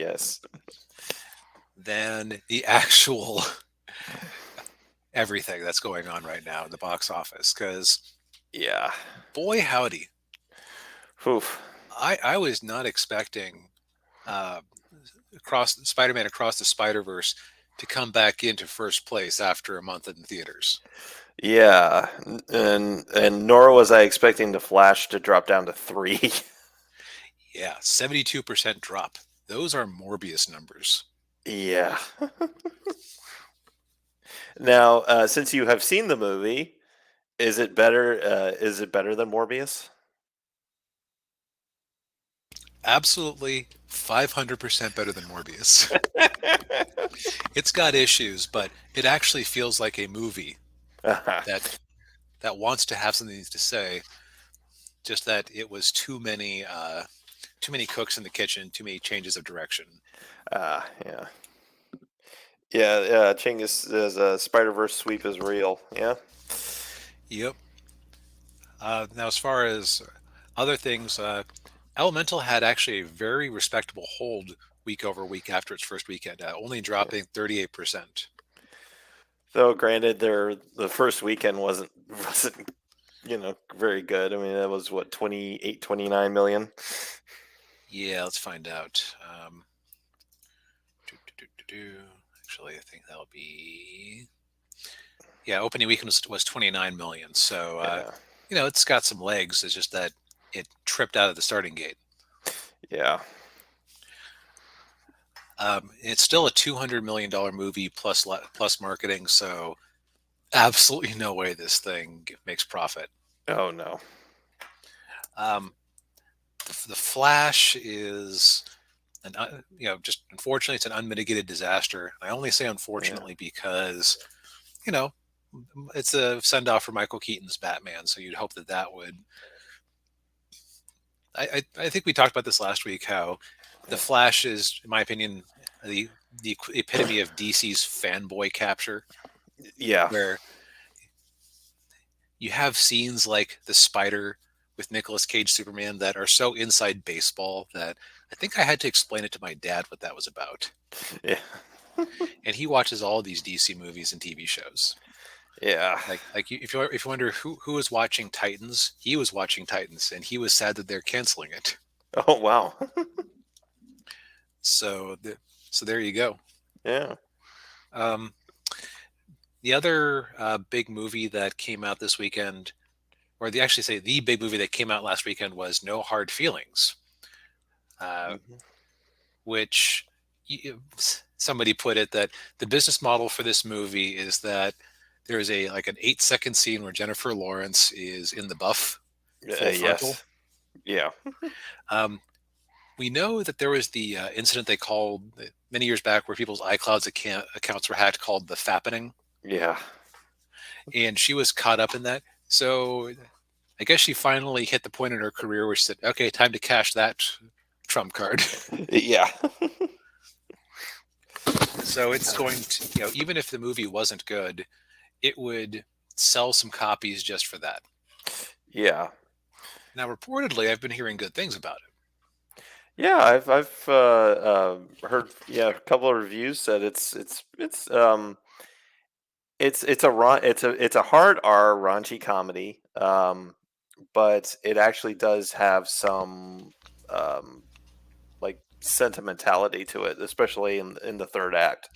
Yes. than the actual everything that's going on right now in the box office. Because Yeah. boy, howdy, Oof. I was not expecting uh, across Spider-Man Across the Spider-Verse to come back into first place after a month in theaters. Yeah, and nor was I expecting the Flash to drop down to 3. Yeah, 72% drop. Those are Morbius numbers. Yeah. Now, since you have seen the movie, is it better? Is it better than Morbius? Absolutely 500% better than Morbius. It's got issues, but it actually feels like a movie that wants to have something to say. Just that it was too many cooks in the kitchen, too many changes of direction. Yeah. Yeah, Chingis' Spider Verse sweep is real. Yeah. Yep. Now, as far as other things, Elemental had actually a very respectable hold week over week after its first weekend, only Yeah. dropping 38%. Though, granted, the first weekend wasn't very good. I mean, that was what 28, 29 million. Yeah, let's find out. Actually, I think that'll be opening weekend was 29 million. So Yeah. it's got some legs. It's just that it tripped out of the starting gate. Yeah. It's still a $200 million movie plus marketing. So absolutely no way this thing makes profit. Oh no. Um, the Flash is just unfortunately, it's an unmitigated disaster. I only say Yeah. unfortunately because you know it's a send off for Michael Keaton's Batman. So you'd hope that that would. I think we talked about this last week. How the Flash is, in my opinion, the epitome of DC's fanboy capture, Yeah. where you have scenes like the Spider with Nicolas Cage Superman that are so inside baseball that I think I had to explain it to my dad what that was about. Yeah. And he watches all these DC movies and TV shows. Yeah. If you wonder who was watching Titans, he was watching Titans, and he was sad that they're canceling it. Oh wow. So so there you go. Yeah. Um, the other big movie that came out this weekend, or the actually say the big movie that came out last weekend was No Hard Feelings, uh, Mhm. which somebody put it that the business model for this movie is that there is a like an 8-second scene where Jennifer Lawrence is in the buff, full frontal. Yes. Yeah. Um, we know that there was the incident they called many years back where people's iClouds accounts were hacked called the fappening, Yeah. and she was caught up in that. So I guess she finally hit the point in her career where she said, "Okay, time to cash that trump card." Yeah. So it's going to, even if the movie wasn't good, it would sell some copies just for that. Yeah. Now, reportedly, I've been hearing good things about it. Yeah. I've heard a couple of reviews said it's a hard R raunchy comedy, but it actually does have some um like sentimentality to it, especially in the third act.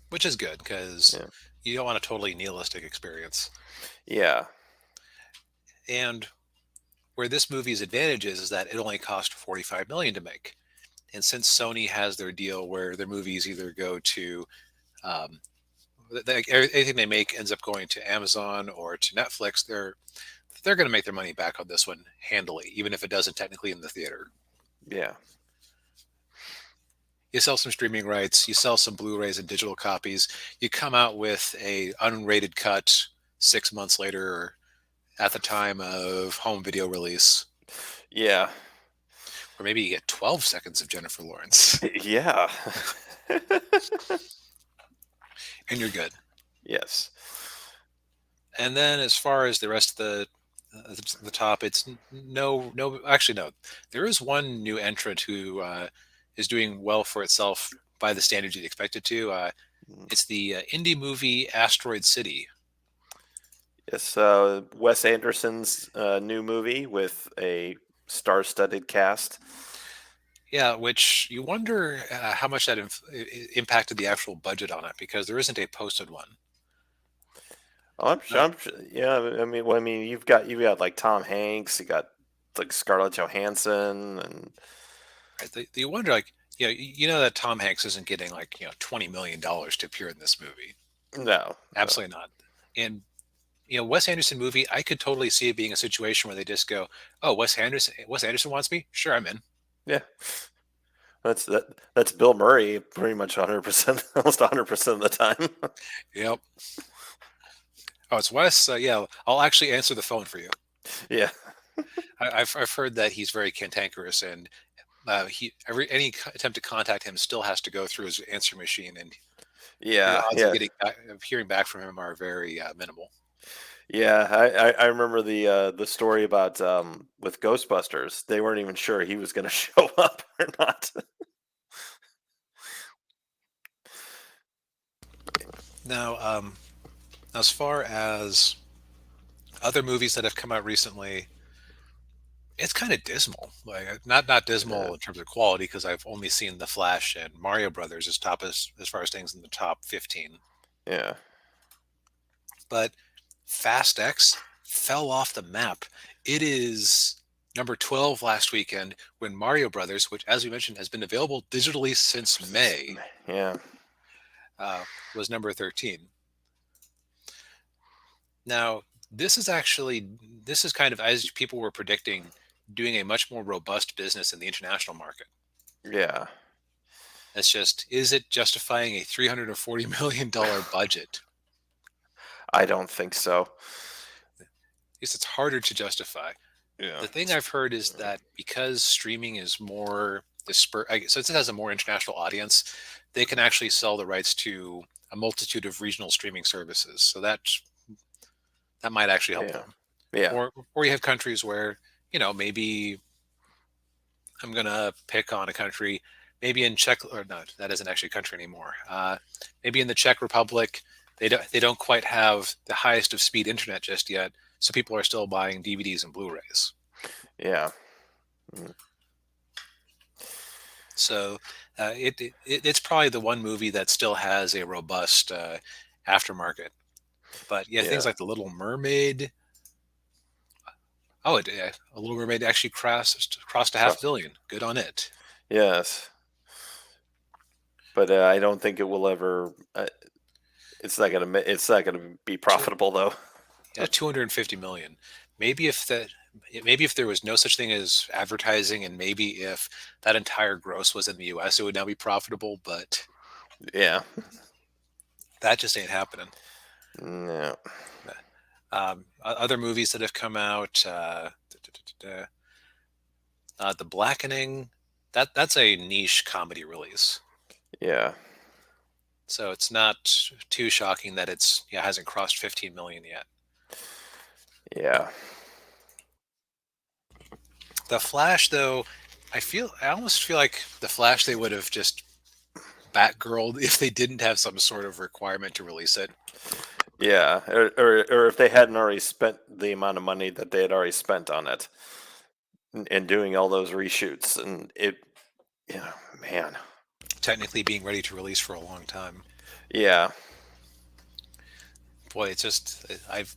Which is good because Yeah. you don't want a totally nihilistic experience. Yeah. And where this movie's advantage is that it only cost 45 million to make. And since Sony has their deal where their movies either go to um, anything they make ends up going to Amazon or to Netflix, they're going to make their money back on this one handily, even if it doesn't technically in the theater. Yeah. You sell some streaming rights, you sell some Blu-rays and digital copies, you come out with a unrated cut 6 months later or at the time of home video release, Yeah. or maybe you get 12 seconds of Jennifer Lawrence, Yeah. and you're good. Yes. And then as far as the rest of the top. It's no. Actually, no. There is one new entrant who is doing well for itself by the standards you'd expect it to. Mm. It's the indie movie Asteroid City. Yes, Wes Anderson's new movie with a star-studded cast. Yeah, which you wonder how much that impacted the actual budget on it because there isn't a posted one. Oh, I'm sure. Now, I'm sure. Yeah, I mean, you've got like Tom Hanks, you got like Scarlett Johansson, and right, you wonder like you know that Tom Hanks isn't getting like $20 million to appear in this movie. no, no, Absolutely not. And Wes Anderson movie, I could totally see it being a situation where they just go, "Oh, Wes Anderson wants me? Sure, I'm in." yeah, that's Bill Murray pretty much 100%, almost 100% of the time. Yep. Oh, it's Wes. Yeah, I'll actually answer the phone for you. Yeah, I've heard that he's very cantankerous, and he every any attempt to contact him still has to go through his answer machine, and your yeah, odds of yeah, getting of hearing back from him are very minimal. yeah. I remember the story about with Ghostbusters. They weren't even sure he was going to show up or not. Now, as far as other movies that have come out recently, it's kind of dismal. Like not Yeah, dismal in terms of quality because I've only seen The Flash and Mario Brothers as far as things in the top 15. yeah, But Fast X fell off the map. It is number 12 last weekend when Mario Brothers, which as we mentioned has been available digitally since May, yeah, was number 13. Now, this is kind of as people were predicting doing a much more robust business in the international market. yeah. It's just, is it justifying a $340 million budget? I don't think so. At least it's harder to justify. Yeah, The thing I've heard is that because streaming is more dispersed, so it has a more international audience, they can actually sell the rights to a multitude of regional streaming services. So that might actually help yeah, them. yeah, Or you have countries where, maybe I'm gonna pick on a country, maybe in Czech or not, that isn't actually a country anymore. Maybe in the Czech Republic, they don't quite have the highest of speed internet just yet, so people are still buying DVDs and Blu-rays. yeah. Mm, So it's probably the one movie that still has a robust aftermarket. But yeah, things yeah. like The Little Mermaid. Oh, a Little Mermaid actually crossed a half Cross. billion. Good on it. Yes, but I don't think it will ever. It's not gonna. It's not gonna be Two, profitable though. yeah, 250 million. Maybe if that, maybe if there was no such thing as advertising, and maybe if that entire gross was in the U.S., it would now be profitable. But Yeah. that just ain't happening. No. Other movies that have come out, The Blackening, that's a niche comedy release, Yeah. so it's not too shocking that it's hasn't crossed 15 million yet. Yeah. The Flash, though, I almost feel like The Flash they would have just Batgirled if they didn't have some sort of requirement to release it. Yeah. Or if they hadn't already spent the amount of money that they had already spent on it and doing all those reshoots and it. Yeah. Man. Technically being ready to release for a long time. Yeah. Boy, it's just I've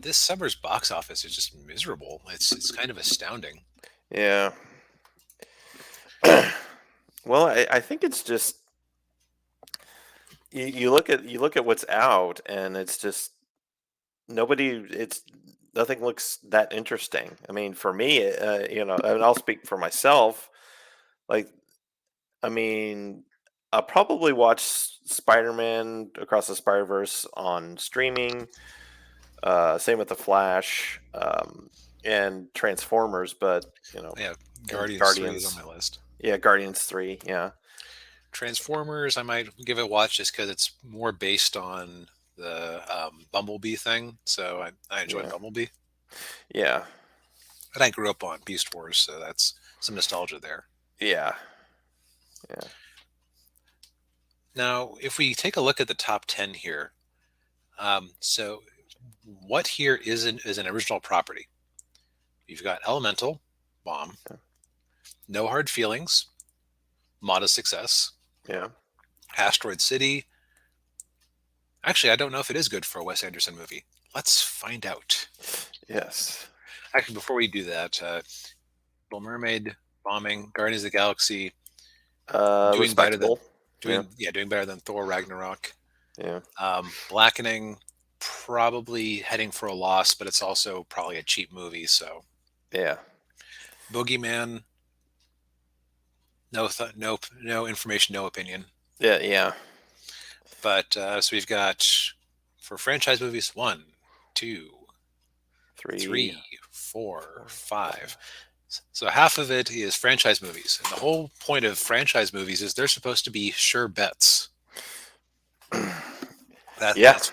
this summer's box office is just miserable. It's kind of astounding. Yeah. Well, I think it's just you look at what's out and it's just nobody it's nothing looks that interesting. I mean, for me, and I'll speak for myself. Like, I mean, I'll probably watch Spider-Man Across the Spider-Verse on streaming. Same with the Flash, and Transformers, but Yeah, and Guardians 3 is on Guardians. my list. Yeah, Guardians 3. Yeah, Transformers, I might give it a watch just because it's more based on the Bumblebee thing. So I enjoyed Yeah. Bumblebee, Yeah. and I grew up on Beast Wars, so that's some nostalgia there. Yeah. Yeah. Now, if we take a look at the top 10 here, so what here is an original property? You've got Elemental, Bomb, No Hard Feelings, Modest Success, Yeah. Asteroid City. Actually, I don't know if it is good for a Wes Anderson movie. Let's find out. Yes. Actually, before we do that, Little Mermaid, Bombing, Guardians of the Galaxy, doing better than Respectable. Yeah. doing better than Thor Ragnarok. Yeah. Blackening, probably heading for a loss, but it's also probably a cheap movie. So Yeah. Boogeyman, no information, no opinion. Yeah. Yeah. But so we've got for franchise movies 1, 2, Three, 3, 4, four, 5. So half of it is franchise movies, and the whole point of franchise movies is they're supposed to be sure bets. five. That Yeah. that's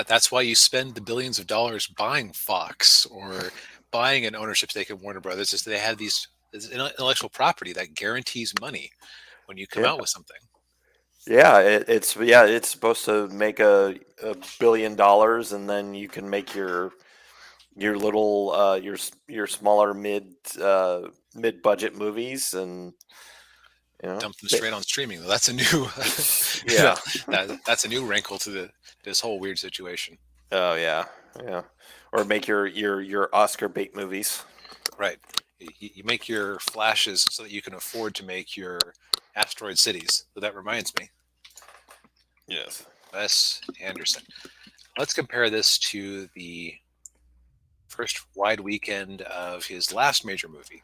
that's why you spend the billions of dollars buying Fox or buying an ownership stake in Warner Brothers. Is they have this intellectual property that guarantees money when you come Yeah. out with something. Yeah. It's supposed to make $1 billion, and then you can make your little your smaller mid budget movies, and you know Dump them they, straight on streaming. That's a new yeah. that's a new wrinkle to this whole weird situation. Oh yeah. Yeah. Or make your Oscar bait movies. Right. You make your flashes so that you can afford to make your asteroid cities. So that reminds me, Yes. Wes Anderson. Let's compare this to the first wide weekend of his last major movie.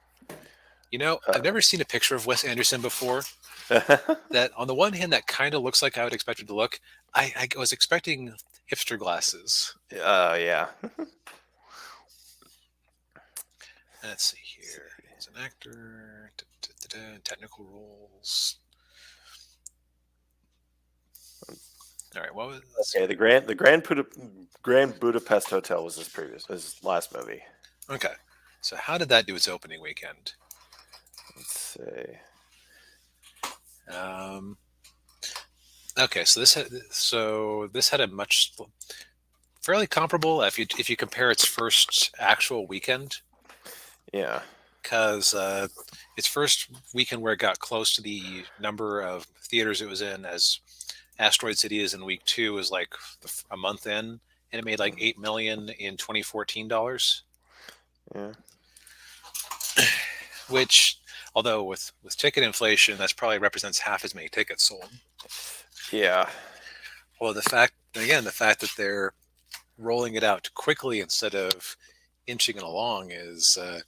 You know, I've never seen a picture of Wes Anderson before. That on the one hand, that kind of looks like I would expect it to look. I was expecting hipster glasses. Yeah. Let's see here. He's an actor. Technical roles. All right. What was? Okay. Grand Budapest Hotel was his last movie. Okay. So how did that do its opening weekend? Let's see. Um, okay. So this had a much fairly comparable if you compare its first actual weekend, Yeah. because its first weekend where it got close to the number of theaters it was in as Asteroid City is in week 2 is like a month in, and it made like 8 million in 2014 dollars, Yeah. which although with ticket inflation that's probably represents half as many tickets sold. Yeah. Well, the fact that they're rolling it out quickly instead of inching it along is a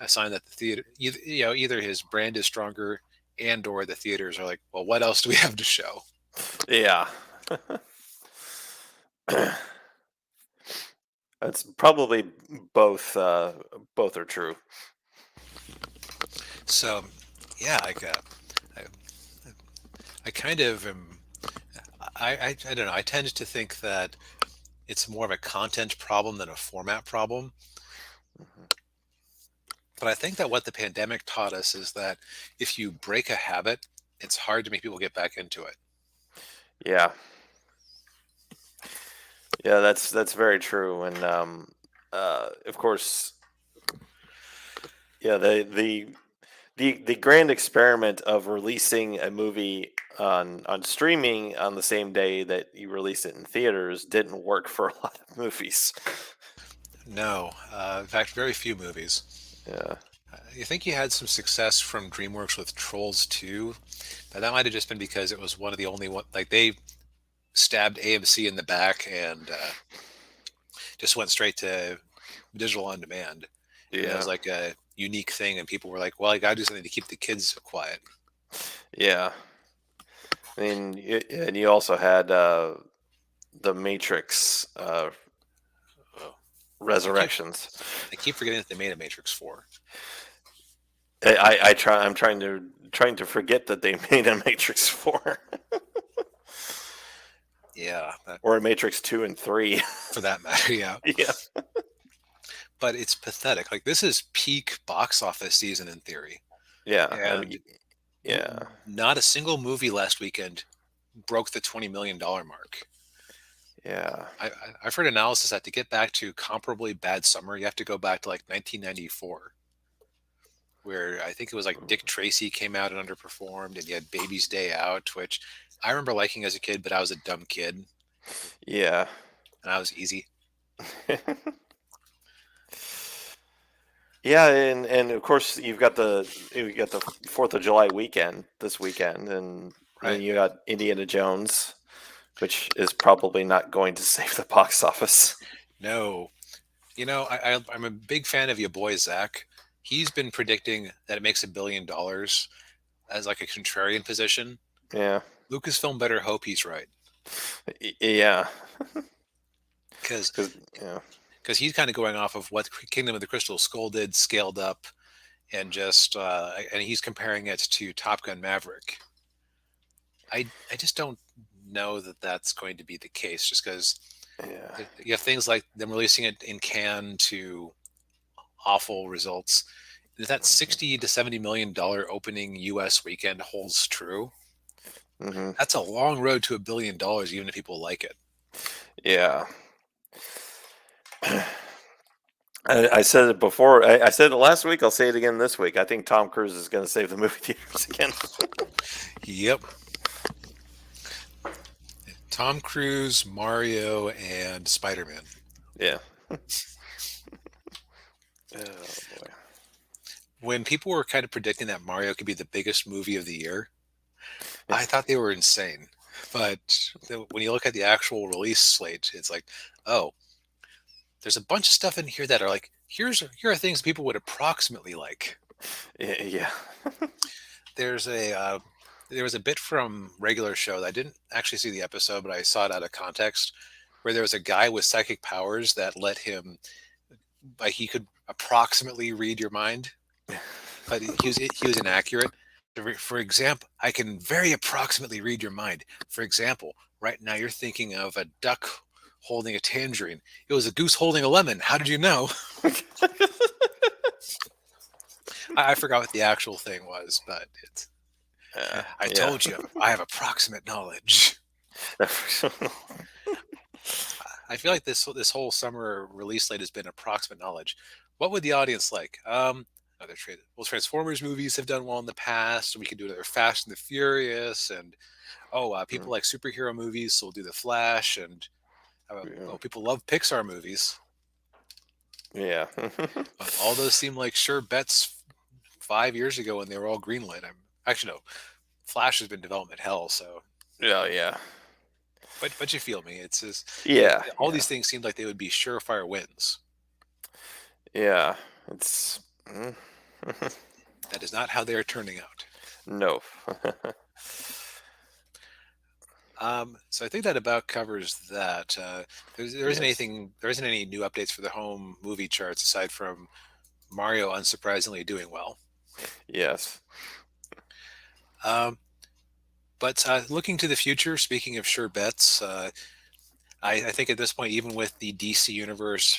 sign that the theater, either his brand is stronger and or the theaters are like, well, what else do we have to show? Yeah. That's probably both. Both are true. So, yeah, I, I kind of am. I don't know. I tend to think that it's more of a content problem than a format problem. Mhm. But I think that what the pandemic taught us is that if you break a habit, it's hard to make people get back into it. Yeah. Yeah. That's very true. And of course, yeah. The grand experiment of releasing a movie on streaming on the same day that you release it in theaters didn't work for a lot of movies. No, in fact, very few movies. Yeah. You think you had some success from DreamWorks with Trolls 2, but that might have just been because it was one of the only one. Like they stabbed AMC in the back and just went straight to digital on demand, and it was Yeah. like a unique thing. And people were like, "Well, I got to do something to keep the kids quiet." Yeah. I mean, and you also had the Matrix Oh, I keep Resurrections. I keep forgetting that they made a Matrix 4. I'm trying to forget that they made a Matrix 4. Yeah, or in Matrix 2 and 3. for that matter, yeah. Yeah. But it's pathetic. Like this is peak box office season in theory, Yeah. I and mean, yeah. not a single movie last weekend broke the $20 million mark. Yeah. I've heard analysis that to get back to comparably bad summer, you have to go back to like 1994, where I think it was like Dick Tracy came out and underperformed, and you had Baby's Day Out, which I remember liking as a kid, but I was a dumb kid Yeah. and I was easy. Yeah, and of course you got the 4th of July weekend this weekend, and then Right? you got Indiana Jones, which is probably not going to save the box office. No, I'm a big fan of your boy Zach. He's been predicting that it makes $1 billion as like a contrarian position. Yeah. Lucasfilm better hope he's right, Yeah. because Because yeah. he's kind of going off of what Kingdom of the Crystal Skull did, scaled up, and just and he's comparing it to Top Gun Maverick. I just don't know that that's going to be the case, just because Yeah. you have things like them releasing it in Cannes to awful results. If that 60 to $70 million opening U.S. weekend holds true, Hmm. that's a long road to $1 billion, even if people like it. Yeah. I said it before. I said it last week. I'll say it again this week. I think Tom Cruise is going to save the movie theaters again. Yep. Tom Cruise, Mario, and Spider-Man. Yeah. Oh boy. When people were kind of predicting that Mario could be the biggest movie of the year, I thought they were insane. But when you look at the actual release slate, it's like, oh, there's a bunch of stuff in here that are like, here are things people would approximately like. Yeah. There's a there was a bit from Regular Show that I didn't actually see the episode, but I saw it out of context, where there was a guy with psychic powers that let him, like, he could approximately read your mind, but he was inaccurate. For example, I can very approximately read your mind. For example, right now you're thinking of a duck holding a tangerine. It was a goose holding a lemon. How did you know? I forgot what the actual thing was, but it's. I Yeah. told you, I have approximate knowledge. I feel like this whole summer release slate has been approximate knowledge. What would the audience like? Transformers movies have done well in the past. We could do another Fast and the Furious, and people like superhero movies, so we'll do the Flash, and people love Pixar movies. Yeah. All those seem like sure bets 5 years ago when they were all greenlit. I'm actually no, Flash has been development hell, so. Yeah. Yeah. But you feel me? It's just Yeah. all Yeah. these things seem like they would be surefire wins. Yeah. It's That is not how they are turning out. no. So I think that about covers that. There isn't Yes. anything. There isn't any new updates for the home movie charts aside from Mario, unsurprisingly, doing well. Yes. Um, but looking to the future, speaking of sure bets, I think at this point, even with the DC universe